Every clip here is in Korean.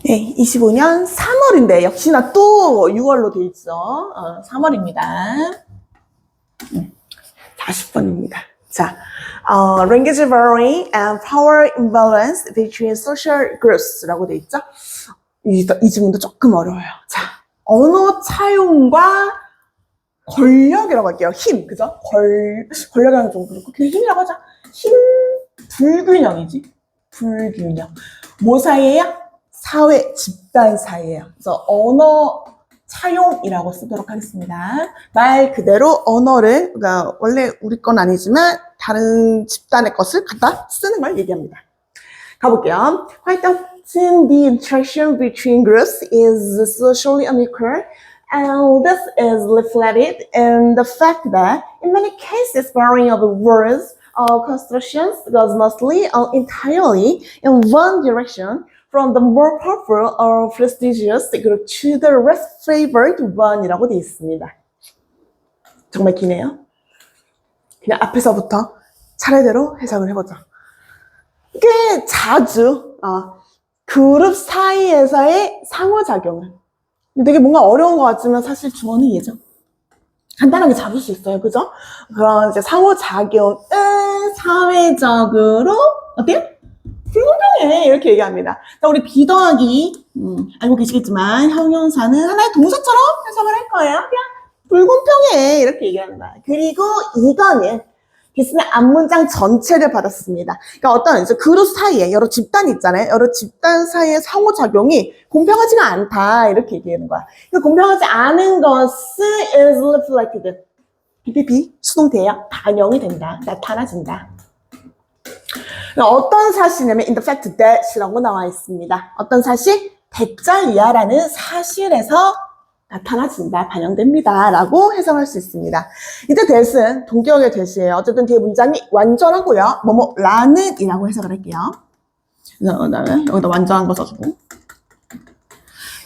네, 25년 3월인데 역시나 또 6월로 돼 있죠. 3월입니다. 40번입니다. 자, language varying and power imbalance between social groups라고 돼 있죠. 이 지문도 조금 어려워요. 자, 언어 차용과 권력이라고 할게요. 힘, 그죠? 권력이라는 좀 그렇고 그냥 힘이라고 하자. 힘 불균형이지. 불균형. 뭐 사이에요? 사회, 집단 사이에요. 그래서 언어 차용이라고 쓰도록 하겠습니다. 말 그대로 언어를, 그러니까 원래 우리 건 아니지만 다른 집단의 것을 갖다 쓰는 걸 얘기합니다. 가볼게요. Quite often the interaction between groups is socially unequal, and this is reflected in the fact that in many cases varying of words or constructions goes mostly or entirely in one direction, from the more powerful or prestigious group to the less favored one이라고 되어 있습니다. 정말 기네요. 그냥 앞에서부터 차례대로 해석을 해보자. 이게 자주 그룹 사이에서의 상호작용을, 되게 뭔가 어려운 것 같지만 사실 주어는 얘죠. 간단하게 잡을 수 있어요. 그죠? 그런 이제 상호작용은 사회적으로 어때요? 불공평해 이렇게 얘기합니다. 자, 우리 B 더하기 알고 계시겠지만 형용사는 하나의 동사처럼 해석을 할 거예요. 그냥 불공평해 이렇게 얘기합니다. 그리고 이거는 비슷한 앞문장 전체를 받았습니다. 그러니까 어떤 이제 그룹 사이에 여러 집단이 있잖아요. 여러 집단 사이의 상호작용이 공평하지가 않다 이렇게 얘기하는 거야. 그러니까 공평하지 않은 것은 is reflected. BPP 수동태예요. 반영이 된다. 나타나진다. 어떤 사실이냐면 in the fact that이라고 나와 있습니다. 어떤 사실? 대자이하라는 사실에서 나타나진다, 반영됩니다 라고 해석할 수 있습니다. 이때 that은 동격의 that이에요. 어쨌든 뒤에 문장이 완전하고요. 뭐뭐라는 이라고 해석을 할게요. 그다음에 여기다 완전한 거 써주고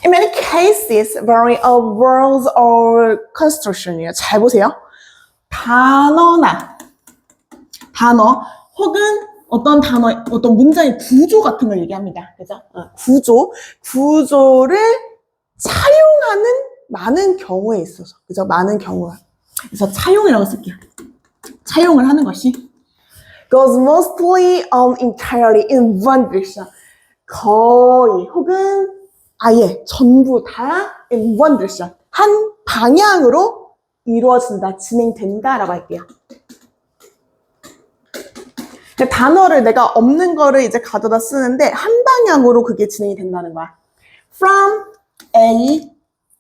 In many cases, vary of words or construction이에요. 잘 보세요. 단어 혹은 어떤 단어, 어떤 문장의 구조 같은 걸 얘기합니다. 그죠? 구조를 차용하는 많은 경우에 있어서. 그죠? 많은 경우가. 그래서 차용이라고 쓸게요. 차용을 하는 것이 goes mostly entirely in one direction. 거의 혹은 아예 전부 다 in one direction. 한 방향으로 이루어진다, 진행된다라고 할게요. 단어를 내가 없는 거를 이제 가져다 쓰는데 한 방향으로 그게 진행이 된다는 거야. From A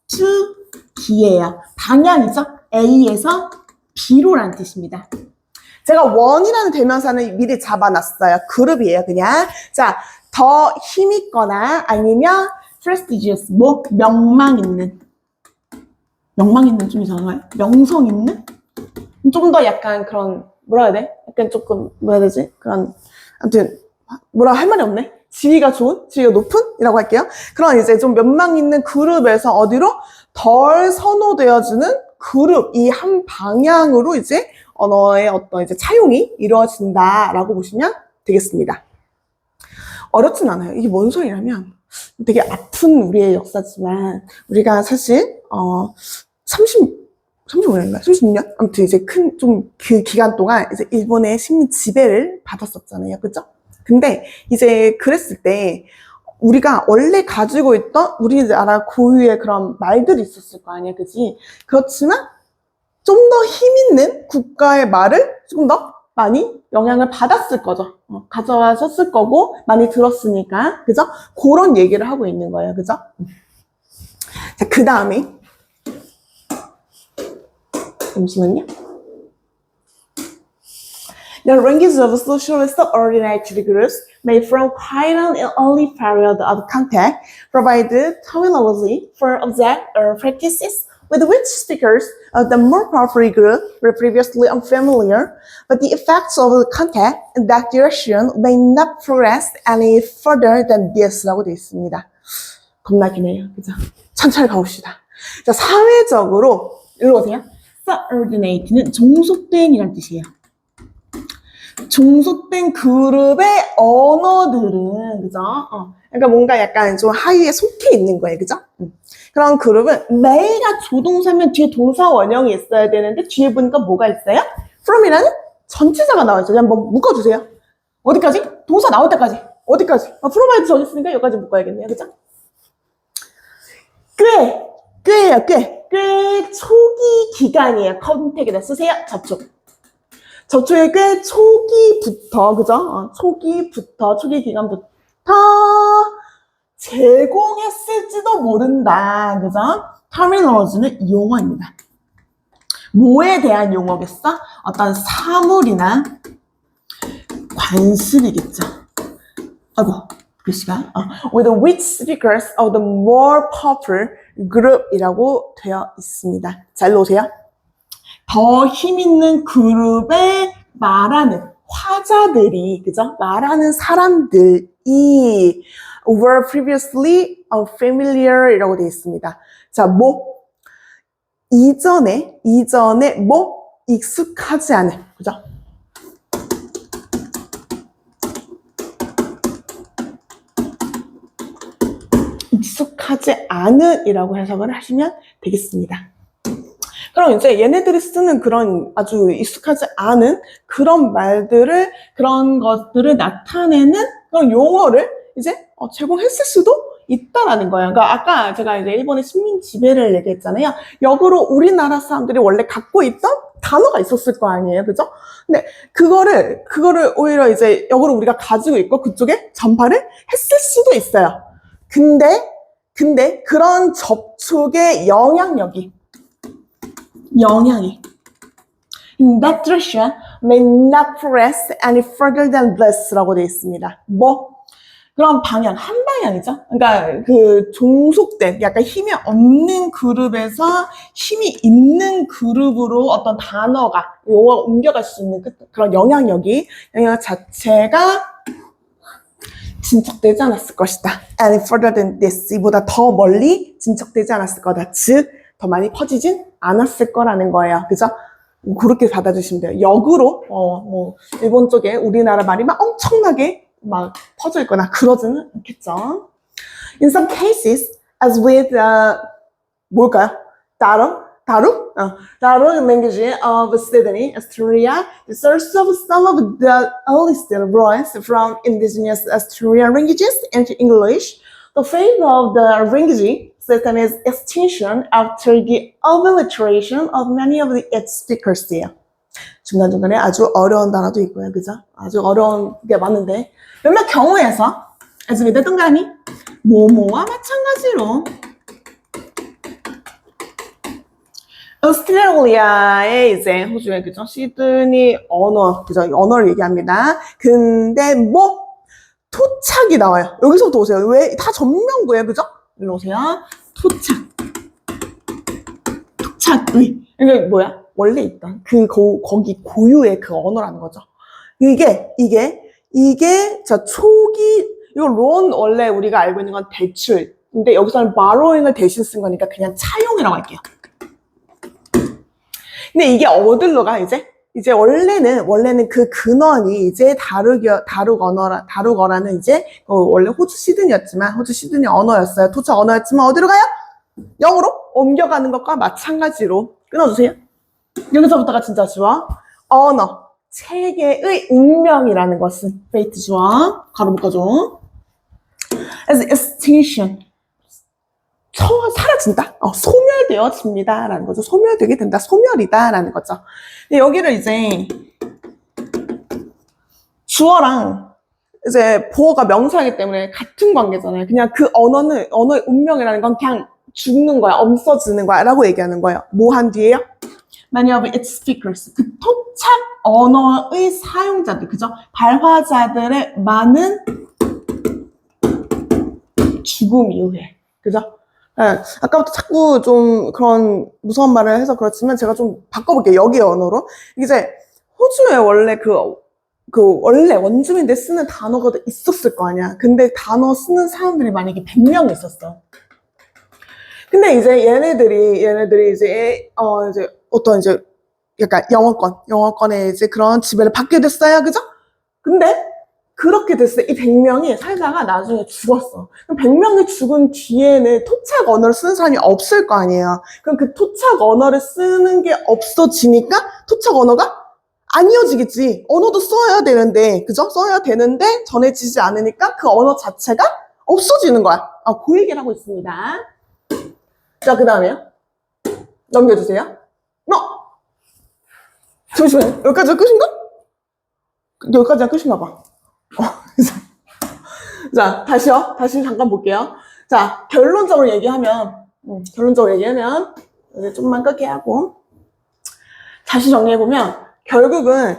to B예요. 방향이죠? A에서 B로라는 뜻입니다. 제가 원이라는 대명사는 미리 잡아놨어요. 그룹이에요, 그냥. 자, 더 힘있거나 아니면 prestigious, 명망 있는 좀 이상한가요? 명성 있는? 좀 더 약간 그런 뭐라 해야 돼? 약간 조금 뭐라 해야 되지? 그런 아무튼 뭐라 할 말이 없네. 지위가 좋은, 지위가 높은 이라고 할게요. 그런 이제 좀 면망 있는 그룹에서 어디로 덜 선호되어지는 그룹 이 한 방향으로 이제 언어의 어떤 이제 차용이 이루어진다라고 보시면 되겠습니다. 어렵진 않아요. 이게 뭔 소리냐면 되게 아픈 우리의 역사지만 우리가 사실 35년인가? 36년? 아무튼 이제 그 기간 동안 이제 일본의 식민 지배를 받았었잖아요. 그죠? 근데 이제 그랬을 때 우리가 원래 가지고 있던 우리나라 고유의 그런 말들이 있었을 거 아니야. 그지? 그렇지만 좀 더 힘 있는 국가의 말을 조금 더 많이 영향을 받았을 거죠. 가져와서 쓸 거고 많이 들었으니까. 그죠? 그런 얘기를 하고 있는 거예요. 그죠? 자, 그 다음에 잠시만요. The ranges of socially subordinated groups may from quite an early period of contact provide terminology for objects or practices with which speakers of the more powerful group were previously unfamiliar, but the effects of the contact in that direction may not progress any further than this 라고 되어 있습니다. 겁나 기네요. 그죠? 천천히 가봅시다. 자, 사회적으로 일로 오세요. subordinate는 종속된이라는 뜻이에요. 종속된 그룹의 언어들은, 그죠? 그러니까 뭔가 약간 좀 하위에 속해 있는 거예요, 그죠? 그런 그룹은 매가 조동사면 뒤에 동사 원형이 있어야 되는데 뒤에 보니까 뭐가 있어요? from이라는 전치사가 나와 있어요. 그냥 뭐 묶어주세요. 어디까지? 동사 나올 때까지. 어디까지? from에도 정했으니까 여기까지 묶어야겠네요, 그죠? 꽤예요, 꽤 초기 기간이에요. 컨택에다 쓰세요. 접촉의 꽤 초기부터, 그죠? 초기 기간부터 제공했을지도 모른다, 그죠? terminology는 용어입니다. 뭐에 대한 용어겠어? 어떤 사물이나 관습이겠죠. 아이고, 글씨가. With which speakers of the more popular group이라고 되어 있습니다. 잘 놓으세요. 더 힘있는 그룹에 말하는 화자들이, 그죠? 말하는 사람들이 were previously familiar 이라고 되어 있습니다. 자, 이전에 익숙하지 않은, 그죠? 익숙하지 않은이라고 해석을 하시면 되겠습니다. 그럼 이제 얘네들이 쓰는 그런 아주 익숙하지 않은 그런 것들을 나타내는 그런 용어를 이제 제공했을 수도 있다라는 거예요. 그러니까 아까 제가 이제 일본의 식민 지배를 얘기했잖아요. 역으로 우리나라 사람들이 원래 갖고 있던 단어가 있었을 거 아니에요. 그죠? 근데 그거를 오히려 이제 역으로 우리가 가지고 있고 그쪽에 전파를 했을 수도 있어요. 근데 그런 접촉의 영향이 in that direction may not progress any further than this 라고 되어 있습니다. 그런 방향, 한 방향이죠. 그러니까 그 종속된 약간 힘이 없는 그룹에서 힘이 있는 그룹으로 어떤 단어가 용어가 옮겨갈 수 있는 그런 영향 자체가 진척되지 않았을 것이다. And further than this, 이보다 더 멀리 진척되지 않았을 거다. 즉, 더 많이 퍼지진 않았을 거라는 거예요. 그죠? 그렇게 받아주시면 돼요. 역으로, 일본 쪽에 우리나라 말이 막 엄청나게 막 퍼져 있거나 그러지는 않겠죠. In some cases, as with, 뭘까요? Daru language of Sydney, Australia, the source of some of the earliest words from indigenous Australian languages into English. The fate of the language system is extinction after the obliteration of many of its speakers예요. 중간중간에 아주 어려운 단어도 있고요, 그죠? 아주 어려운 게 많은데 몇몇 경우에서 as with 동그라미 뭐뭐와 마찬가지로 오스트레일리아의 이제 호주의 그죠? 시드니 언어, 그죠? 언어를 얘기합니다. 근데 토착이 나와요. 여기서부터 오세요. 왜? 다 전명구예요, 그죠? 일로 오세요. 토착의. 이게 뭐야? 원래 있던 거기 고유의 그 언어라는 거죠. 이게 이거 론 원래 우리가 알고 있는 건 대출. 근데 여기서는 borrowing을 대신 쓴 거니까 그냥 차용이라고 할게요. 근데 이게 어디로 가, 이제 원래는 그 근원이 이제 다루거라는 이제, 원래 호주 시드니 언어였어요. 토착 언어였지만 어디로 가요? 영어로 옮겨가는 것과 마찬가지로 끊어주세요. 여기서부터가 진짜 주어. 언어. 체계의 운명이라는 것은 fate 주어. 가로 묶어줘. as extinction. 사라진다. 소멸되어집니다. 라는 거죠. 소멸되게 된다. 소멸이다. 라는 거죠. 근데 여기를 이제 주어랑 이제 보어가 명사이기 때문에 같은 관계잖아요. 그냥 그 언어의 운명이라는 건 그냥 죽는 거야. 없어지는 거야. 라고 얘기하는 거예요. 뭐 한 뒤에요? Many of its speakers. 그 토착 언어의 사용자들. 그죠? 발화자들의 많은 죽음 이후에. 그죠? 네, 아까부터 자꾸 좀 그런 무서운 말을 해서 그렇지만 제가 좀 바꿔볼게요. 여기 언어로. 이제 호주에 원래 원래 원주민들 쓰는 단어가 있었을 거 아니야. 근데 단어 쓰는 사람들이 만약에 100명 있었어. 근데 이제 얘네들이 이제 어떤 이제 약간 영어권에 이제 그런 지배를 받게 됐어요. 그죠? 근데 그렇게 됐을 때 이 100명이 살다가 나중에 죽었어. 그럼 100명이 죽은 뒤에는 토착 언어를 쓰는 사람이 없을 거 아니에요. 그럼 그 토착 언어를 쓰는 게 없어지니까 토착 언어가 안 이어지겠지. 언어도 써야 되는데, 그죠? 써야 되는데 전해지지 않으니까 그 언어 자체가 없어지는 거야. 그 얘기를 하고 있습니다. 자, 그 다음에요. 넘겨주세요. 잠시만요. 여기까지가 끝인가? 여기까지가 끝인가 봐. 자, 다시 잠깐 볼게요. 자, 결론적으로 얘기하면, 여기 좀만 끄게 하고, 다시 정리해보면, 결국은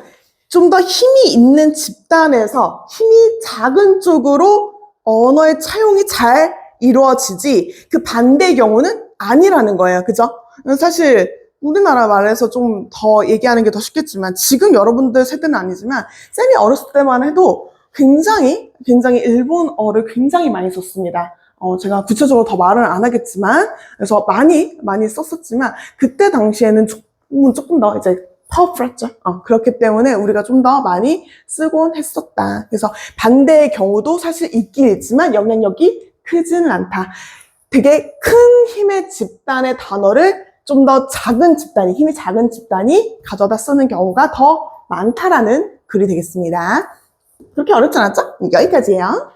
좀 더 힘이 있는 집단에서 힘이 작은 쪽으로 언어의 차용이 잘 이루어지지, 그 반대의 경우는 아니라는 거예요. 그죠? 사실, 우리나라 말에서 좀 더 얘기하는 게 더 쉽겠지만, 지금 여러분들 세대는 아니지만, 쌤이 어렸을 때만 해도 굉장히 일본어를 굉장히 많이 썼습니다. 제가 구체적으로 더 말을 안 하겠지만, 그래서 많이 썼었지만, 그때 당시에는 조금 더 이제 파워풀했죠. 그렇기 때문에 우리가 좀 더 많이 쓰곤 했었다. 그래서 반대의 경우도 사실 있긴 있지만 영향력이 크지는 않다. 되게 큰 힘의 집단의 단어를 좀 더 힘이 작은 집단이 가져다 쓰는 경우가 더 많다라는 글이 되겠습니다. 그렇게 어렵지 않았죠? 여기까지예요.